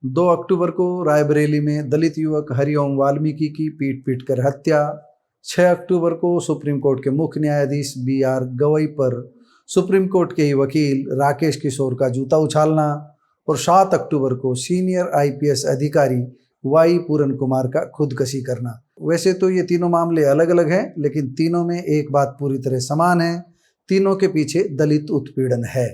2 अक्टूबर को रायबरेली में दलित युवक हरिओम वाल्मीकि की पीट पीट कर हत्या। 6 अक्टूबर को सुप्रीम कोर्ट के मुख्य न्यायाधीश BR गवई पर सुप्रीम कोर्ट के ही वकील राकेश किशोर का जूता उछालना। और 7 अक्टूबर को सीनियर IPS अधिकारी Y पूरन कुमार का खुदकशी करना। वैसे तो ये तीनों मामले अलग अलग हैं, लेकिन तीनों में एक बात पूरी तरह समान है, तीनों के पीछे दलित उत्पीड़न है।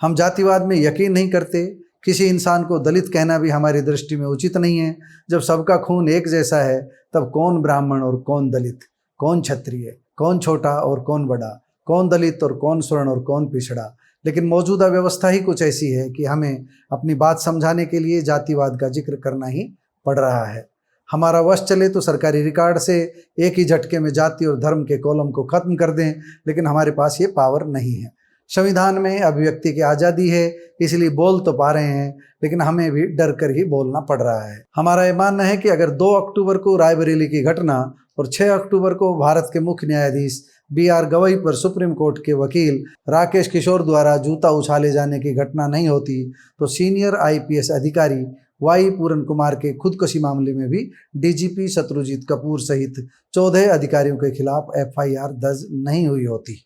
हम जातिवाद में यकीन नहीं करते। किसी इंसान को दलित कहना भी हमारी दृष्टि में उचित नहीं है। जब सबका खून एक जैसा है, तब कौन ब्राह्मण और कौन दलित, कौन क्षत्रिय, कौन छोटा और कौन बड़ा, कौन दलित और कौन स्वर्ण और कौन पिछड़ा। लेकिन मौजूदा व्यवस्था ही कुछ ऐसी है कि हमें अपनी बात समझाने के लिए जातिवाद का जिक्र करना ही पड़ रहा है। हमारा वश चले तो सरकारी रिकॉर्ड से एक ही झटके में जाति और धर्म के कॉलम को खत्म कर दें, लेकिन हमारे पास ये पावर नहीं है। संविधान में अभिव्यक्ति की आज़ादी है, इसलिए बोल तो पा रहे हैं, लेकिन हमें भी डर कर ही बोलना पड़ रहा है। हमारा ये मानना है कि अगर 2 अक्टूबर को रायबरेली की घटना और 6 अक्टूबर को भारत के मुख्य न्यायाधीश BR गवई पर सुप्रीम कोर्ट के वकील राकेश किशोर द्वारा जूता उछाले जाने की घटना नहीं होती, तो सीनियर IPS अधिकारी Y पूरन कुमार के खुदकशी मामले में भी DGP शत्रुजीत कपूर सहित 14 अधिकारियों के खिलाफ FIR दर्ज नहीं हुई होती।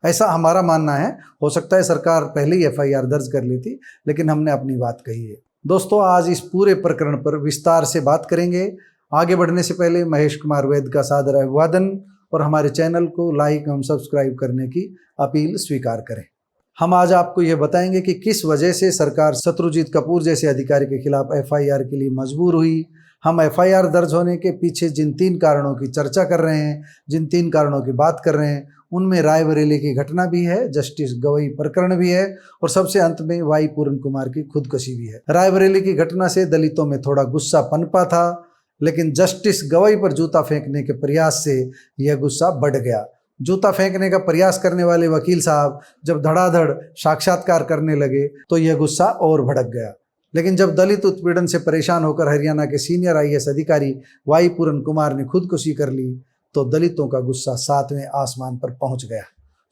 ऐसा हमारा मानना है। हो सकता है सरकार पहले ही FIR दर्ज कर ली थी, लेकिन हमने अपनी बात कही है। दोस्तों, आज इस पूरे प्रकरण पर विस्तार से बात करेंगे। आगे बढ़ने से पहले महेश कुमार वैद का सादर अभिवादन और हमारे चैनल को लाइक एवं सब्सक्राइब करने की अपील स्वीकार करें। हम आज आपको यह बताएंगे कि किस वजह से सरकार शत्रुजीत कपूर जैसे अधिकारी के खिलाफ FIR के लिए मजबूर हुई। हम FIR दर्ज होने के पीछे जिन 3 कारणों की चर्चा कर रहे हैं, जिन 3 कारणों की बात कर रहे हैं, उनमें रायबरेली की घटना भी है, जस्टिस गवई प्रकरण भी है और सबसे अंत में Y पूरन कुमार की खुदकशी भी है। रायबरेली की घटना से दलितों में थोड़ा गुस्सा पनपा था, लेकिन जस्टिस गवई पर जूता फेंकने के प्रयास से यह गुस्सा बढ़ गया। जूता फेंकने का प्रयास करने वाले वकील साहब जब धड़ाधड़ साक्षात्कार करने लगे तो यह गुस्सा और भड़क गया। लेकिन जब दलित उत्पीड़न से परेशान होकर हरियाणा के सीनियर IAS अधिकारी Y पूरन कुमार ने खुदकुशी कर ली, तो दलितों का गुस्सा 7वें आसमान पर पहुंच गया।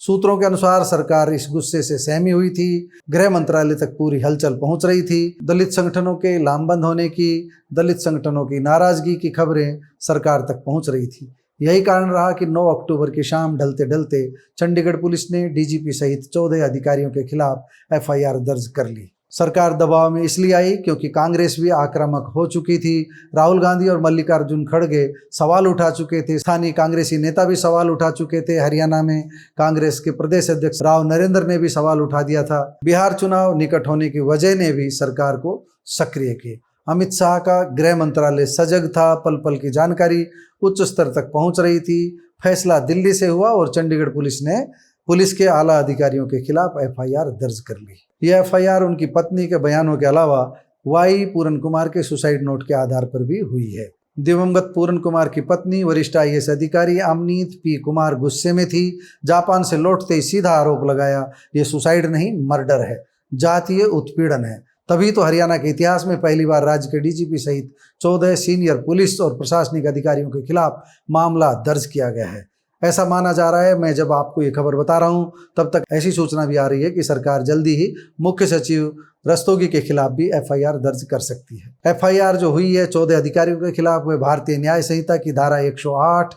सूत्रों के अनुसार सरकार इस गुस्से से सहमी हुई थी। गृह मंत्रालय तक पूरी हलचल पहुंच रही थी। दलित संगठनों के लामबंद होने की, दलित संगठनों की नाराजगी की खबरें सरकार तक पहुंच रही थी। यही कारण रहा कि 9 अक्टूबर की शाम ढलते ढलते चंडीगढ़ पुलिस ने DGP सहित 14 अधिकारियों के खिलाफ FIR दर्ज कर ली। सरकार दबाव में इसलिए आई क्योंकि कांग्रेस भी आक्रामक हो चुकी थी। राहुल गांधी और मल्लिकार्जुन खड़गे सवाल उठा चुके थे। स्थानीय कांग्रेसी नेता भी सवाल उठा चुके थे। हरियाणा में कांग्रेस के प्रदेश अध्यक्ष राव नरेंद्र ने भी सवाल उठा दिया था। बिहार चुनाव निकट होने की वजह ने भी सरकार को सक्रिय किया। अमित शाह का गृह मंत्रालय सजग था। पल पल की जानकारी उच्च स्तर तक पहुंच रही थी। फैसला दिल्ली से हुआ और चंडीगढ़ पुलिस ने पुलिस के आला अधिकारियों के खिलाफ FIR दर्ज कर ली। यह FIR उनकी पत्नी के बयानों के अलावा Y पूरन कुमार के सुसाइड नोट के आधार पर भी हुई है। दिवंगत पूरन कुमार की पत्नी वरिष्ठ IAS अधिकारी अमनीत P कुमार गुस्से में थी। जापान से लौटते ही सीधा आरोप लगाया, ये सुसाइड नहीं मर्डर है, जातीय उत्पीड़न है। तभी तो हरियाणा के इतिहास में पहली बार राज्य के DGP सहित 14 सीनियर पुलिस और प्रशासनिक अधिकारियों के खिलाफ मामला दर्ज किया गया है। ऐसा माना जा रहा है। मैं जब आपको ये खबर बता रहा हूँ, तब तक ऐसी सूचना भी आ रही है कि सरकार जल्दी ही मुख्य सचिव रस्तोगी के खिलाफ भी FIR दर्ज कर सकती है। FIR जो हुई है 14 अधिकारियों के खिलाफ, वह भारतीय न्याय संहिता की धारा 108,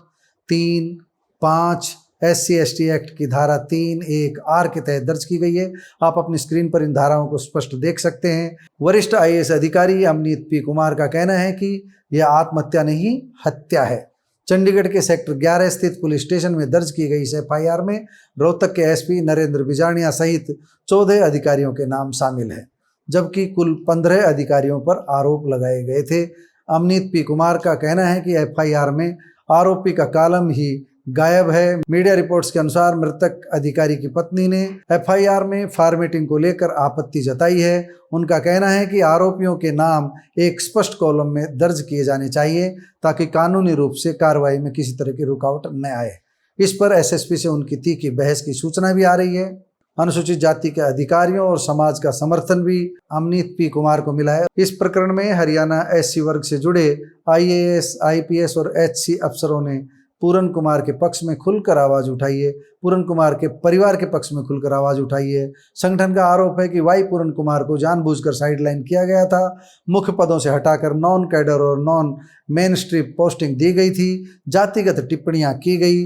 3, 5, SC/ST एक्ट की धारा 3(1)(R) के तहत दर्ज की गई है। आप अपनी स्क्रीन पर इन धाराओं को स्पष्ट देख सकते हैं। वरिष्ठ IAS अधिकारी अमनीत P कुमार का कहना है कि यह आत्महत्या नहीं, हत्या है। चंडीगढ़ के सेक्टर 11 स्थित पुलिस स्टेशन में दर्ज की गई इस FIR में रोहतक के SP नरेंद्र बिजानिया सहित 14 अधिकारियों के नाम शामिल हैं, जबकि कुल 15 अधिकारियों पर आरोप लगाए गए थे। अमनीत P कुमार का कहना है कि FIR में आरोपी का कॉलम ही गायब है। मीडिया रिपोर्ट्स के अनुसार मृतक अधिकारी की पत्नी ने FIR में फॉर्मेटिंग को लेकर आपत्ति जताई है। उनका कहना है कि आरोपियों के नाम एक स्पष्ट कॉलम में दर्ज किए जाने चाहिए ताकि कानूनी रूप से कार्रवाई में किसी तरह की रुकावट न आए। इस पर SSP से उनकी तीखी बहस की सूचना भी आ रही है। अनुसूचित जाति के अधिकारियों और समाज का समर्थन भी अमनीत P कुमार को मिला है। इस प्रकरण में हरियाणा SC वर्ग से जुड़े IAS, IPS और HC अफसरों ने पूरन कुमार के पक्ष में खुलकर आवाज़ उठाइए, पूरन कुमार के परिवार के पक्ष में खुलकर आवाज़ उठाइए। संगठन का आरोप है कि वाई पूरन कुमार को जानबूझकर साइडलाइन किया गया था, मुख्य पदों से हटाकर नॉन कैडर और नॉन मेन स्ट्रीम पोस्टिंग दी गई थी, जातिगत टिप्पणियां की गई।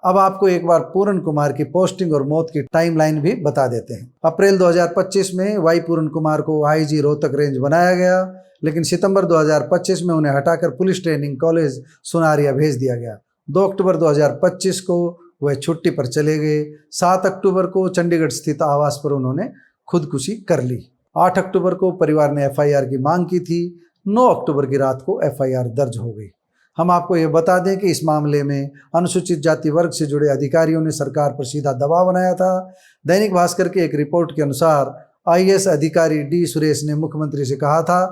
अब आपको एक बार पूरन कुमार की पोस्टिंग और मौत की टाइमलाइन भी बता देते हैं। अप्रैल 2025 में वाई पूरन कुमार को आईजी रोहतक रेंज बनाया गया, लेकिन सितंबर 2025 में उन्हें हटाकर पुलिस ट्रेनिंग कॉलेज सुनारिया भेज दिया गया। 2 अक्टूबर 2025 को वह छुट्टी पर चले गए। 7 अक्टूबर को चंडीगढ़ स्थित आवास पर उन्होंने खुदकुशी कर ली। 8 अक्टूबर को परिवार ने एफआईआर की मांग की थी। 9 अक्टूबर की रात को एफआईआर दर्ज हो गई। हम आपको ये बता दें कि इस मामले में अनुसूचित जाति वर्ग से जुड़े अधिकारियों ने सरकार पर सीधा दबाव बनाया था। दैनिक भास्कर की एक रिपोर्ट के अनुसार आईएएस अधिकारी डी सुरेश ने मुख्यमंत्री से कहा था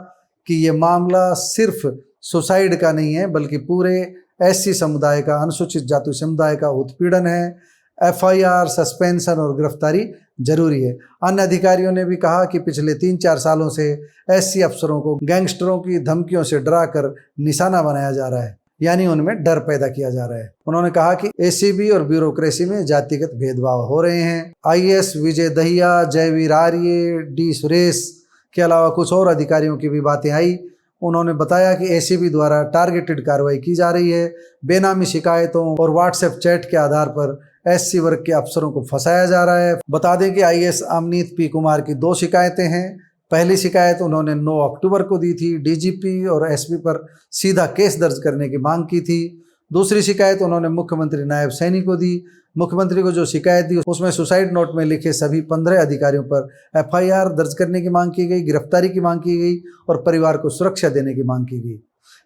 कि ये मामला सिर्फ सुसाइड का नहीं है, बल्कि पूरे एससी समुदाय का, अनुसूचित जाति समुदाय का उत्पीड़न है। एफआईआर, सस्पेंशन और गिरफ्तारी जरूरी है। अन्य अधिकारियों ने भी कहा कि पिछले 3-4 सालों से एससी अफसरों को गैंगस्टरों की धमकियों से डराकर निशाना बनाया जा रहा है, यानी उनमें डर पैदा किया जा रहा है। उन्होंने कहा कि एसीबी और ब्यूरोक्रेसी में जातिगत भेदभाव हो रहे हैं। आईएएस विजय दहिया, जयवीर आर्य, डी सुरेश के अलावा कुछ और अधिकारियों की भी बातें आई। उन्होंने बताया कि एसीबी द्वारा टारगेटेड कार्रवाई की जा रही है। बेनामी शिकायतों और व्हाट्सएप चैट के आधार पर एससी वर्ग के अफसरों को फंसाया जा रहा है। बता दें कि आईएएस अमनीत पी कुमार की 2 शिकायतें हैं। पहली शिकायत उन्होंने 9 अक्टूबर को दी थी, डीजीपी और एसपी पर सीधा केस दर्ज करने की मांग की थी। दूसरी शिकायत उन्होंने मुख्यमंत्री नायब सैनी को दी। मुख्यमंत्री को जो शिकायत दी उसमें सुसाइड नोट में लिखे सभी 15 अधिकारियों पर एफआईआर दर्ज करने की मांग की गई, गिरफ्तारी की मांग की गई और परिवार को सुरक्षा देने की मांग की गई।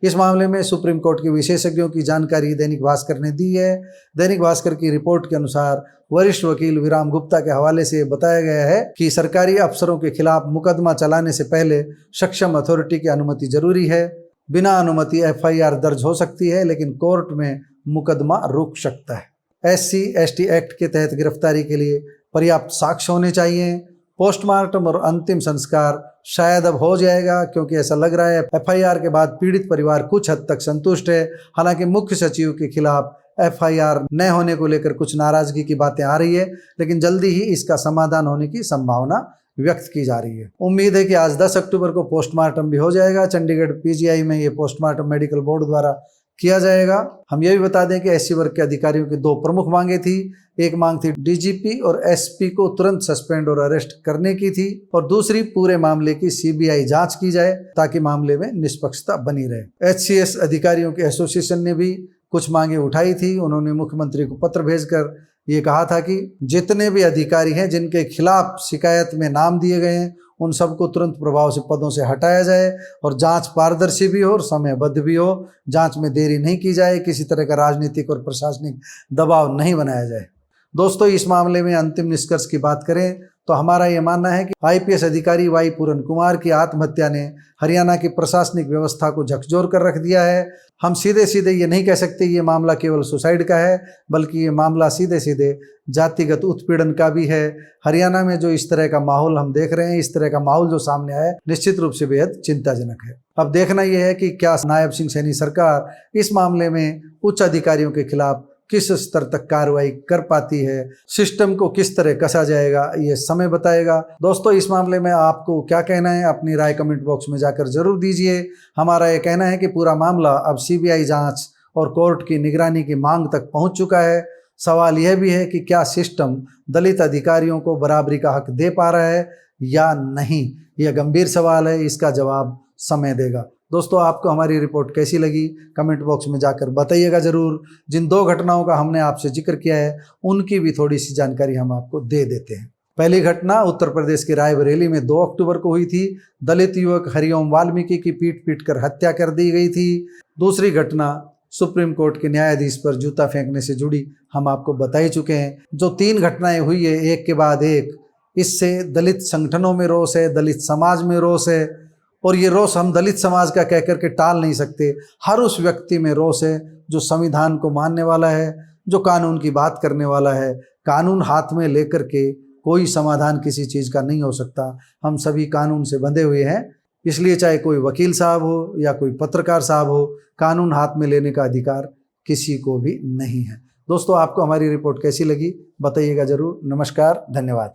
इस मामले में सुप्रीम कोर्ट के विशेषज्ञों की जानकारी दैनिक भास्कर ने दी है। दैनिक भास्कर की रिपोर्ट के अनुसार वरिष्ठ वकील विराम गुप्ता के हवाले से बताया गया है कि सरकारी अफसरों के खिलाफ मुकदमा चलाने से पहले सक्षम अथॉरिटी की अनुमति जरूरी है। बिना अनुमति एफआईआर दर्ज हो सकती है, लेकिन कोर्ट में मुकदमा रुक सकता है। एससी एसटी एक्ट के तहत गिरफ्तारी के लिए पर्याप्त साक्ष्य होने चाहिए। पोस्टमार्टम और अंतिम संस्कार शायद अब हो जाएगा, क्योंकि ऐसा लग रहा है एफआईआर के बाद पीड़ित परिवार कुछ हद तक संतुष्ट है। हालांकि मुख्य सचिव के खिलाफ एफआईआर न होने को लेकर कुछ नाराजगी की बातें आ रही है, लेकिन जल्दी ही इसका समाधान होने की संभावना व्यक्त की जा रही है। उम्मीद है कि आज 10 अक्टूबर को पोस्टमार्टम भी हो जाएगा। चंडीगढ़ पीजीआई में ये पोस्टमार्टम मेडिकल बोर्ड द्वारा किया जाएगा। हम ये भी बता दें कि एससी वर्ग के अधिकारियों की 2 प्रमुख मांगे थी। एक मांग थी डीजीपी और एसपी को तुरंत सस्पेंड और अरेस्ट करने की थी, और दूसरी पूरे मामले की सीबीआई जांच की जाए ताकि मामले में निष्पक्षता बनी रहे। एचसीएस अधिकारियों के एसोसिएशन ने भी कुछ मांगे उठाई थी। उन्होंने मुख्यमंत्री को पत्र भेजकर ये कहा था कि जितने भी अधिकारी हैं जिनके खिलाफ शिकायत में नाम दिए गए हैं उन सबको तुरंत प्रभाव से पदों से हटाया जाए और जांच पारदर्शी भी हो और समयबद्ध भी हो। जांच में देरी नहीं की जाए, किसी तरह का राजनीतिक और प्रशासनिक दबाव नहीं बनाया जाए। दोस्तों, इस मामले में अंतिम निष्कर्ष की बात करें तो हमारा ये मानना है कि आईपीएस अधिकारी वाई पूरन कुमार की आत्महत्या ने हरियाणा की प्रशासनिक व्यवस्था को झकझोर कर रख दिया है। हम सीधे सीधे ये नहीं कह सकते ये मामला केवल सुसाइड का है, बल्कि ये मामला सीधे सीधे जातिगत उत्पीड़न का भी है। हरियाणा में जो इस तरह का माहौल हम देख रहे हैं, इस तरह का माहौल जो सामने आया है, निश्चित रूप से बेहद चिंताजनक है। अब देखना यह है कि क्या नायब सिंह सैनी सरकार इस मामले में उच्च अधिकारियों के खिलाफ किस स्तर तक कार्रवाई कर पाती है, सिस्टम को किस तरह कसा जाएगा, ये समय बताएगा। दोस्तों, इस मामले में आपको क्या कहना है, अपनी राय कमेंट बॉक्स में जाकर जरूर दीजिए। हमारा ये कहना है कि पूरा मामला अब सीबीआई जांच और कोर्ट की निगरानी की मांग तक पहुंच चुका है। सवाल यह भी है कि क्या सिस्टम दलित अधिकारियों को बराबरी का हक दे पा रहा है या नहीं। यह गंभीर सवाल है, इसका जवाब समय देगा। दोस्तों, आपको हमारी रिपोर्ट कैसी लगी कमेंट बॉक्स में जाकर बताइएगा ज़रूर। जिन 2 घटनाओं का हमने आपसे जिक्र किया है उनकी भी थोड़ी सी जानकारी हम आपको दे देते हैं। पहली घटना उत्तर प्रदेश के रायबरेली में 2 अक्टूबर को हुई थी। दलित युवक हरिओम वाल्मीकि की पीट कर हत्या कर दी गई थी। दूसरी घटना सुप्रीम कोर्ट के न्यायाधीश पर जूता फेंकने से जुड़ी हम आपको बता ही चुके हैं। जो 3 घटनाएं हुई है एक के बाद एक, इससे दलित संगठनों में रोष है, दलित समाज में रोष है, और ये रोष हम दलित समाज का कह करके टाल नहीं सकते। हर उस व्यक्ति में रोष है जो संविधान को मानने वाला है, जो कानून की बात करने वाला है। कानून हाथ में लेकर के कोई समाधान किसी चीज़ का नहीं हो सकता। हम सभी कानून से बंधे हुए हैं, इसलिए चाहे कोई वकील साहब हो या कोई पत्रकार साहब हो, कानून हाथ में लेने का अधिकार किसी को भी नहीं है। दोस्तों, आपको हमारी रिपोर्ट कैसी लगी बताइएगा जरूर। नमस्कार, धन्यवाद।